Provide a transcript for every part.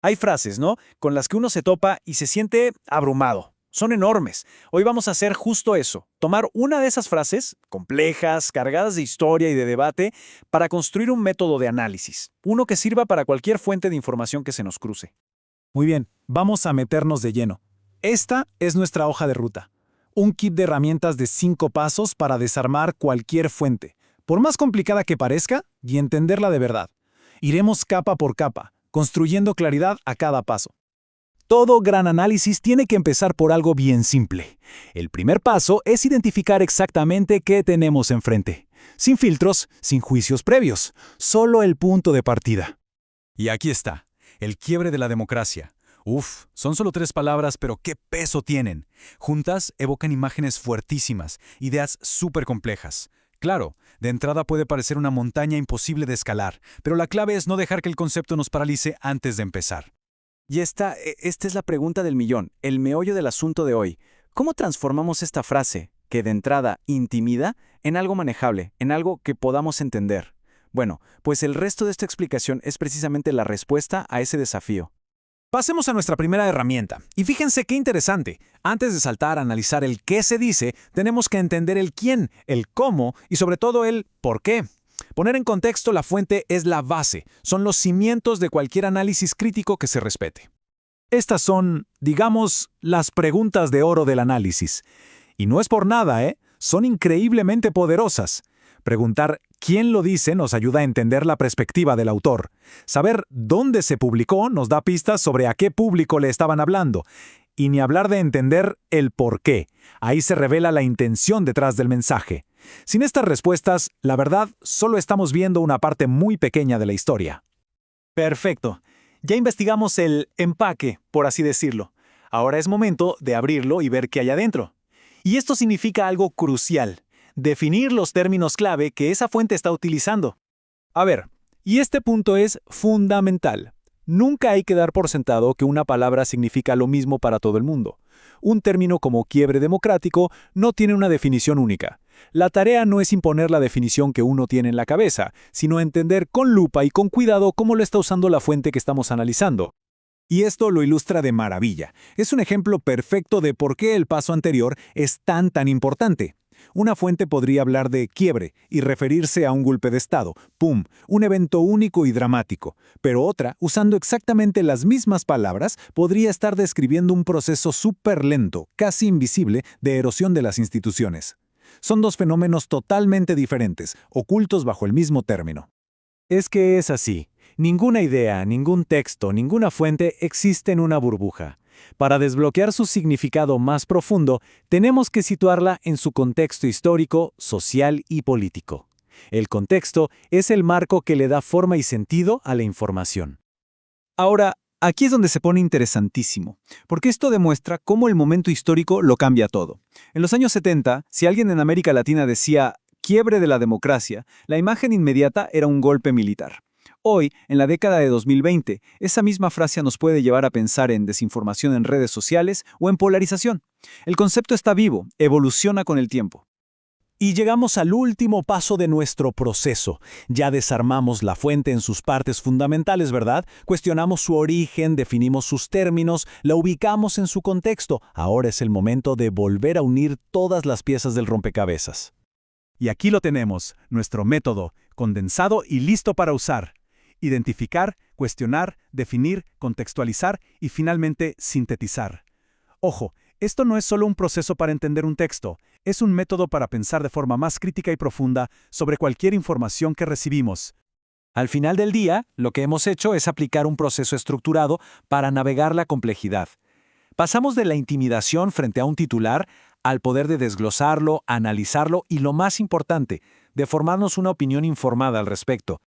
Hay frases, ¿no?, con las que uno se topa y se siente abrumado. Son enormes. Hoy vamos a hacer justo eso, tomar una de esas frases, complejas, cargadas de historia y de debate, para construir un método de análisis, uno que sirva para cualquier fuente de información que se nos cruce. Muy bien, vamos a meternos de lleno. Esta es nuestra hoja de ruta. Un kit de herramientas de 5 pasos para desarmar cualquier fuente, por más complicada que parezca, y entenderla de verdad. Iremos capa por capa, construyendo claridad a cada paso. Todo gran análisis tiene que empezar por algo bien simple. El primer paso es identificar exactamente qué tenemos enfrente. Sin filtros, sin juicios previos, solo el punto de partida. Y aquí está, el quiebre de la democracia. Uf, son solo 3 palabras, pero qué peso tienen. Juntas evocan imágenes fuertísimas, ideas súper complejas. Claro, de entrada puede parecer una montaña imposible de escalar, pero la clave es no dejar que el concepto nos paralice antes de empezar. Y esta es la pregunta del millón, el meollo del asunto de hoy. ¿Cómo transformamos esta frase, que de entrada intimida, en algo manejable, en algo que podamos entender? Bueno, pues el resto de esta explicación es precisamente la respuesta a ese desafío. Pasemos a nuestra primera herramienta. Y fíjense qué interesante. Antes de saltar a analizar el qué se dice, tenemos que entender el quién, el cómo y sobre todo el por qué. Poner en contexto la fuente es la base, son los cimientos de cualquier análisis crítico que se respete. Estas son, digamos, las preguntas de oro del análisis. Y no es por nada, son increíblemente poderosas. Preguntar quién lo dice nos ayuda a entender la perspectiva del autor. Saber dónde se publicó nos da pistas sobre a qué público le estaban hablando. Y ni hablar de entender el por qué. Ahí se revela la intención detrás del mensaje. Sin estas respuestas, la verdad, solo estamos viendo una parte muy pequeña de la historia. Perfecto. Ya investigamos el empaque, por así decirlo. Ahora es momento de abrirlo y ver qué hay adentro. Y esto significa algo crucial: definir los términos clave que esa fuente está utilizando. A ver, y este punto es fundamental. Nunca hay que dar por sentado que una palabra significa lo mismo para todo el mundo. Un término como quiebre democrático no tiene una definición única. La tarea no es imponer la definición que uno tiene en la cabeza, sino entender con lupa y con cuidado cómo lo está usando la fuente que estamos analizando. Y esto lo ilustra de maravilla. Es un ejemplo perfecto de por qué el paso anterior es tan importante. Una fuente podría hablar de quiebre y referirse a un golpe de Estado, ¡pum!, un evento único y dramático. Pero otra, usando exactamente las mismas palabras, podría estar describiendo un proceso súper lento, casi invisible, de erosión de las instituciones. Son dos fenómenos totalmente diferentes, ocultos bajo el mismo término. Es que es así. Ninguna idea, ningún texto, ninguna fuente existe en una burbuja. Para desbloquear su significado más profundo, tenemos que situarla en su contexto histórico, social y político. El contexto es el marco que le da forma y sentido a la información. Ahora, aquí es donde se pone interesantísimo, porque esto demuestra cómo el momento histórico lo cambia todo. En los años 70, si alguien en América Latina decía «quiebre de la democracia», la imagen inmediata era un golpe militar. Hoy, en la década de 2020, esa misma frase nos puede llevar a pensar en desinformación en redes sociales o en polarización. El concepto está vivo, evoluciona con el tiempo. Y llegamos al último paso de nuestro proceso. Ya desarmamos la fuente en sus partes fundamentales, ¿verdad? Cuestionamos su origen, definimos sus términos, la ubicamos en su contexto. Ahora es el momento de volver a unir todas las piezas del rompecabezas. Y aquí lo tenemos, nuestro método, condensado y listo para usar. Identificar, cuestionar, definir, contextualizar y finalmente sintetizar. Ojo, esto no es solo un proceso para entender un texto, es un método para pensar de forma más crítica y profunda sobre cualquier información que recibimos. Al final del día, lo que hemos hecho es aplicar un proceso estructurado para navegar la complejidad. Pasamos de la intimidación frente a un titular al poder de desglosarlo, analizarlo y, lo más importante, de formarnos una opinión informada al respecto.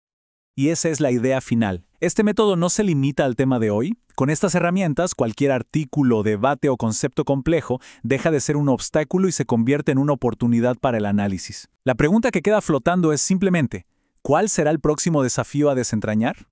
Y esa es la idea final. Este método no se limita al tema de hoy. Con estas herramientas, cualquier artículo, debate o concepto complejo deja de ser un obstáculo y se convierte en una oportunidad para el análisis. La pregunta que queda flotando es simplemente, ¿cuál será el próximo desafío a desentrañar?